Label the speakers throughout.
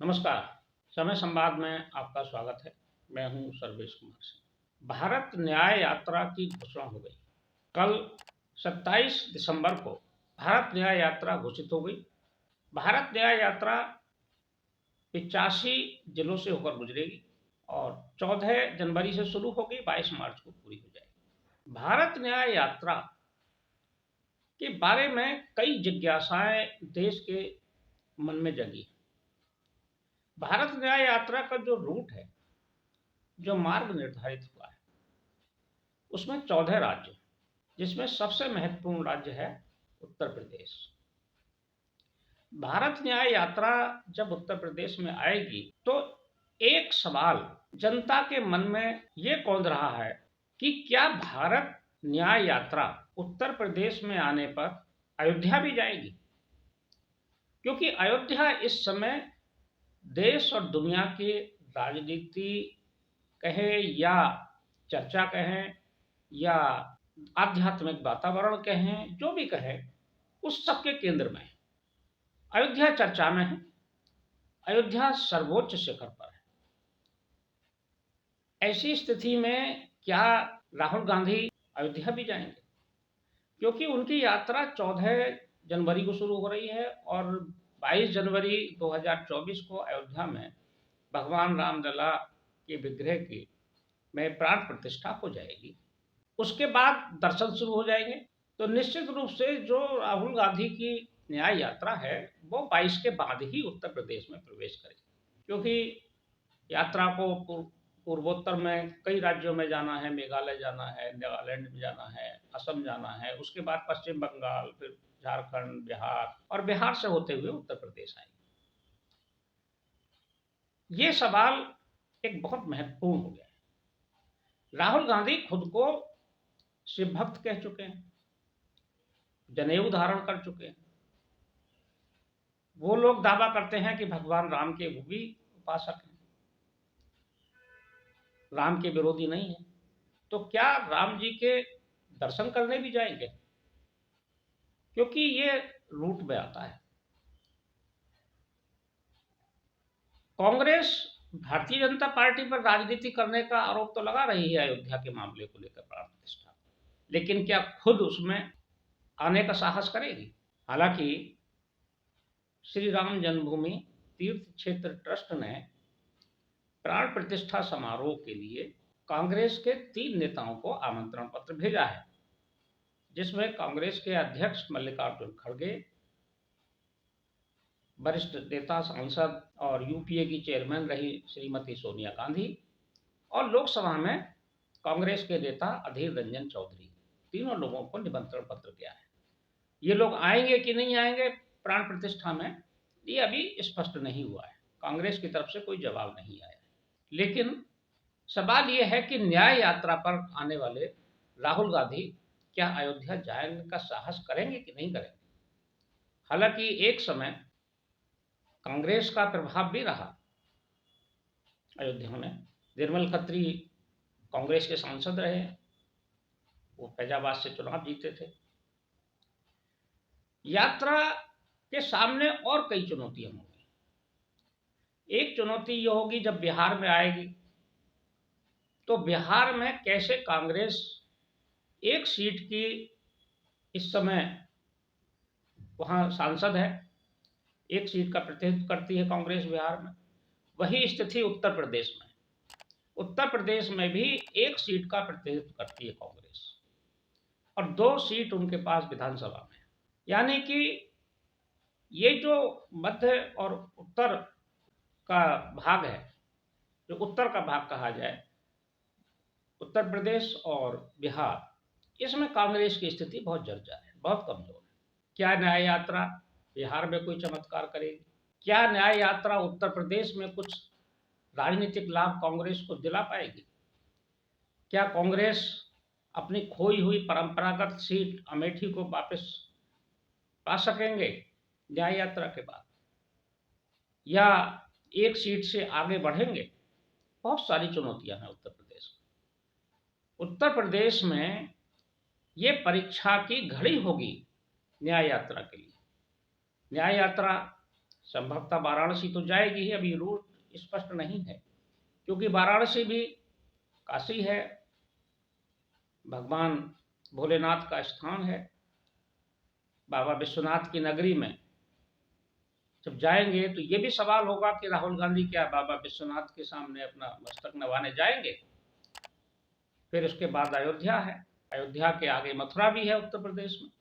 Speaker 1: नमस्कार। समय संवाद में आपका स्वागत है। मैं हूं सर्वेश कुमार सिंह। भारत न्याय यात्रा की घोषणा हो गई। कल 27 दिसंबर को भारत न्याय यात्रा घोषित हो गई। भारत न्याय यात्रा 85 जिलों से होकर गुजरेगी और 14 जनवरी से शुरू होगी, 22 मार्च को पूरी हो जाएगी। भारत न्याय यात्रा के बारे में कई जिज्ञासाएं देश के मन में जगी। भारत न्याय यात्रा का जो रूट है, जो मार्ग निर्धारित हुआ है, उसमें 14 राज्य, जिसमें सबसे महत्वपूर्ण राज्य है उत्तर प्रदेश। भारत न्याय यात्रा जब उत्तर प्रदेश में आएगी तो एक सवाल जनता के मन में ये कौंध रहा है कि क्या भारत न्याय यात्रा उत्तर प्रदेश में आने पर अयोध्या भी जाएगी? क्योंकि अयोध्या इस समय देश और दुनिया की राजनीति कहें या चर्चा कहें या आध्यात्मिक वातावरण कहें, जो भी कहें, उस सब के केंद्र में है। अयोध्या चर्चा में है। अयोध्या सर्वोच्च शिखर पर है। ऐसी स्थिति में क्या राहुल गांधी अयोध्या भी जाएंगे? क्योंकि उनकी यात्रा 14 जनवरी को शुरू हो रही है और 22 जनवरी 2024 को अयोध्या में भगवान रामलला के विग्रह की में प्राण प्रतिष्ठा हो जाएगी। उसके बाद दर्शन शुरू हो जाएंगे। तो निश्चित रूप से जो राहुल गांधी की न्याय यात्रा है वो 22 के बाद ही उत्तर प्रदेश में प्रवेश करेगी, क्योंकि यात्रा को पूर्वोत्तर में कई राज्यों में जाना है। मेघालय जाना है, नागालैंड में जाना है, असम जाना है, उसके बाद पश्चिम बंगाल, फिर झारखंड, बिहार और बिहार से होते हुए उत्तर प्रदेश आएगी। ये सवाल एक बहुत महत्वपूर्ण हो गया है। राहुल गांधी खुद को शिव भक्त कह चुके हैं, जनेऊ धारण कर चुके हैं। वो लोग दावा करते हैं कि भगवान राम के वो भी उपासक हैं, राम के विरोधी नहीं है। तो क्या राम जी के दर्शन करने भी जाएंगे? क्योंकि ये रूट में आता है। कांग्रेस भारतीय जनता पार्टी पर राजनीति करने का आरोप तो लगा रही है अयोध्या के मामले को लेकर प्राण प्रतिष्ठा, लेकिन क्या खुद उसमें आने का साहस करेगी? हालांकि श्री राम जन्मभूमि तीर्थ क्षेत्र ट्रस्ट ने प्राण प्रतिष्ठा समारोह के लिए कांग्रेस के 3 नेताओं को आमंत्रण पत्र भेजा है, जिसमें कांग्रेस के अध्यक्ष मल्लिकार्जुन खड़गे, वरिष्ठ नेता सांसद और यूपीए की चेयरमैन रही श्रीमती सोनिया गांधी और लोकसभा में कांग्रेस के नेता अधीर रंजन चौधरी, तीनों लोगों को निमंत्रण पत्र गया है। ये लोग आएंगे कि नहीं आएंगे प्राण प्रतिष्ठा में, ये अभी स्पष्ट नहीं हुआ है। कांग्रेस की तरफ से कोई जवाब नहीं आया। लेकिन सवाल यह है कि न्याय यात्रा पर आने वाले राहुल गांधी क्या अयोध्या जाने का साहस करेंगे कि नहीं करेंगे? हालांकि एक समय कांग्रेस का प्रभाव भी रहा अयोध्या में। निर्मल खत्री कांग्रेस के सांसद रहे, वो फैजाबाद से चुनाव जीते थे। यात्रा के सामने और कई चुनौतियां होंगी। एक चुनौती यह होगी जब बिहार में आएगी तो बिहार में कैसे कांग्रेस एक सीट की इस समय वहां सांसद है, एक सीट का प्रतिनिधित्व करती है कांग्रेस बिहार में। वही स्थिति उत्तर प्रदेश में। उत्तर प्रदेश में भी एक सीट का प्रतिनिधित्व करती है कांग्रेस और 2 सीट उनके पास विधानसभा में। यानी कि ये जो मध्य और उत्तर का भाग है, जो उत्तर का भाग कहा जाए, उत्तर प्रदेश और बिहार, इसमें कांग्रेस की स्थिति बहुत जर्जर है, बहुत कमजोर है। क्या न्याय यात्रा बिहार में कोई चमत्कार करेगी? क्या न्याय यात्रा उत्तर प्रदेश में कुछ राजनीतिक लाभ कांग्रेस को दिला पाएगी? क्या कांग्रेस अपनी खोई हुई परंपरागत सीट अमेठी को वापस पा सकेंगे न्याय यात्रा के बाद, या एक सीट से आगे बढ़ेंगे? बहुत सारी चुनौतियां हैं उत्तर प्रदेश में। उत्तर प्रदेश में ये परीक्षा की घड़ी होगी न्याय यात्रा के लिए। न्याय यात्रा संभवतः वाराणसी तो जाएगी ही, अभी रूट स्पष्ट नहीं है, क्योंकि वाराणसी भी काशी है, भगवान भोलेनाथ का स्थान है। बाबा विश्वनाथ की नगरी में जब जाएंगे तो ये भी सवाल होगा कि राहुल गांधी क्या बाबा विश्वनाथ के सामने अपना मस्तक नवाने जाएंगे? फिर उसके बाद अयोध्या है, अयोध्या के आगे मथुरा भी है उत्तर प्रदेश में,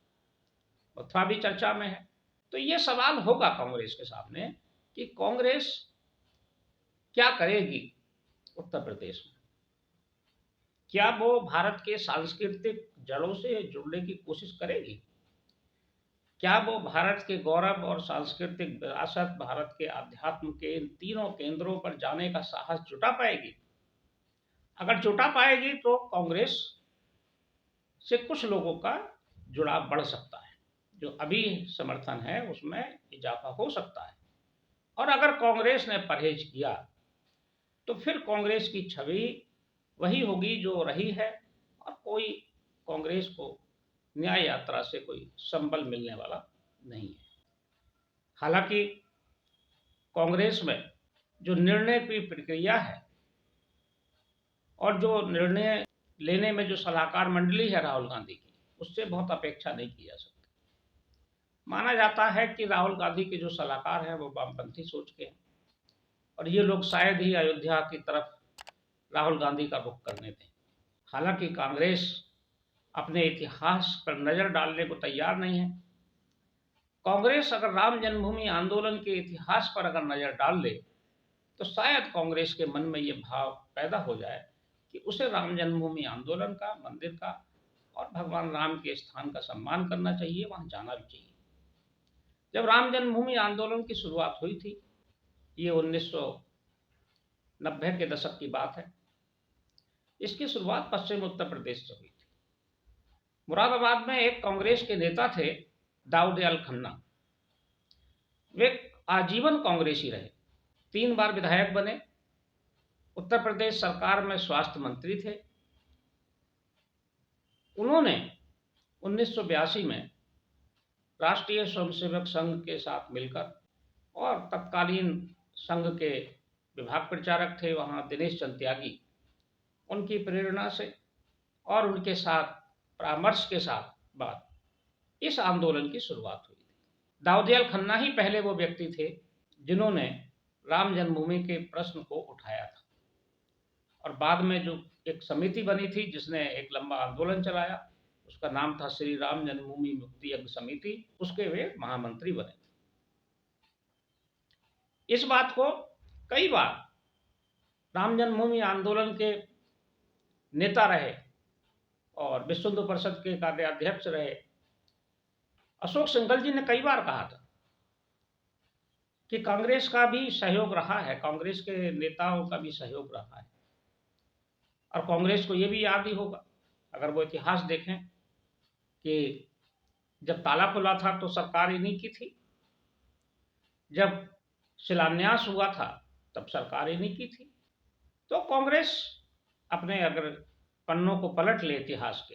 Speaker 1: मथुरा भी चर्चा में है। तो ये सवाल होगा कांग्रेस के सामने कि कांग्रेस क्या करेगी उत्तर प्रदेश में। क्या वो भारत के सांस्कृतिक जड़ों से जुड़ने की कोशिश करेगी? क्या वो भारत के गौरव और सांस्कृतिक विरासत, भारत के आध्यात्म के इन तीनों केंद्रों पर जाने का साहस जुटा पाएगी? अगर जुटा पाएगी तो कांग्रेस से कुछ लोगों का जुड़ाव बढ़ सकता है, जो अभी समर्थन है उसमें इजाफा हो सकता है। और अगर कांग्रेस ने परहेज किया तो फिर कांग्रेस की छवि वही होगी जो रही है, और कोई कांग्रेस को न्याय यात्रा से कोई संबल मिलने वाला नहीं है। हालांकि कांग्रेस में जो निर्णय की प्रक्रिया है और जो निर्णय लेने में जो सलाहकार मंडली है राहुल गांधी की, उससे बहुत अपेक्षा नहीं की जा सकती। माना जाता है कि राहुल गांधी के जो सलाहकार हैं वो वामपंथी सोच के हैं, और ये लोग शायद ही अयोध्या की तरफ राहुल गांधी का रुख करने दें। हालांकि कांग्रेस अपने इतिहास पर नजर डालने को तैयार नहीं है। कांग्रेस अगर राम जन्मभूमि आंदोलन के इतिहास पर अगर नजर डाल ले तो शायद कांग्रेस के मन में ये भाव पैदा हो जाए कि उसे राम जन्मभूमि आंदोलन का, मंदिर का और भगवान राम के स्थान का सम्मान करना चाहिए, वहां जाना भी चाहिए। जब राम जन्मभूमि आंदोलन की शुरुआत हुई थी, ये 1990 के दशक की बात है, इसकी शुरुआत पश्चिम उत्तर प्रदेश से हुई थी। मुरादाबाद में एक कांग्रेस के नेता थे दाऊदयाल खन्ना। वे आजीवन कांग्रेसी रहे, 3 बार विधायक बने, उत्तर प्रदेश सरकार में स्वास्थ्य मंत्री थे। उन्होंने 1982 में राष्ट्रीय स्वयंसेवक संघ के साथ मिलकर, और तत्कालीन संघ के विभाग प्रचारक थे वहां दिनेश चंद त्यागी, उनकी प्रेरणा से और उनके साथ परामर्श के साथ बाद इस आंदोलन की शुरुआत हुई थी। दाऊदयाल खन्ना ही पहले वो व्यक्ति थे जिन्होंने राम जन्मभूमि के प्रश्न को उठाया था, और बाद में जो एक समिति बनी थी जिसने एक लंबा आंदोलन चलाया, उसका नाम था श्री राम जन्मभूमि मुक्ति यज्ञ समिति, उसके वे महामंत्री बने थे। इस बात को कई बार राम जन्मभूमि आंदोलन के नेता रहे और विश्व हिंदू परिषद के कार्याध्यक्ष रहे अशोक सिंघल जी ने कई बार कहा था कि कांग्रेस का भी सहयोग रहा है, कांग्रेस के नेताओं का भी सहयोग रहा है। और कांग्रेस को यह भी याद ही होगा, अगर वो इतिहास देखें, कि जब ताला खुला था तो सरकार इन्हीं की थी, जब शिलान्यास हुआ था तब सरकार इन्हीं की थी। तो कांग्रेस अपने अगर पन्नों को पलट ले इतिहास के,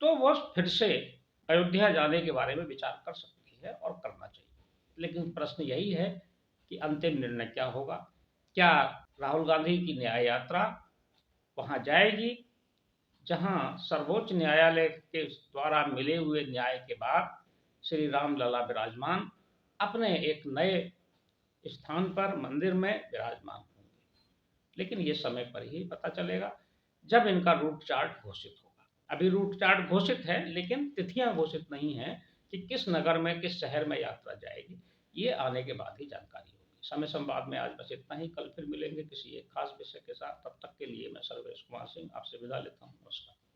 Speaker 1: तो वो फिर से अयोध्या जाने के बारे में विचार कर सकती है और करना चाहिए। लेकिन प्रश्न यही है कि अंतिम निर्णय क्या होगा। क्या राहुल गांधी की न्याय यात्रा वहां जाएगी जहां सर्वोच्च न्यायालय के द्वारा मिले हुए न्याय के बाद श्री राम लला विराजमान अपने एक नए स्थान पर मंदिर में विराजमान होंगे? लेकिन ये समय पर ही पता चलेगा जब इनका रूट चार्ट घोषित होगा। अभी रूट चार्ट घोषित है लेकिन तिथियां घोषित नहीं है कि किस नगर में, किस शहर में यात्रा जाएगी। ये आने के बाद ही जानकारी होगी। समय संवाद में आज बस इतना ही। कल फिर मिलेंगे किसी एक खास विषय के साथ। तब तक के लिए मैं सर्वेश कुमार सिंह आपसे विदा लेता हूँ। नमस्कार।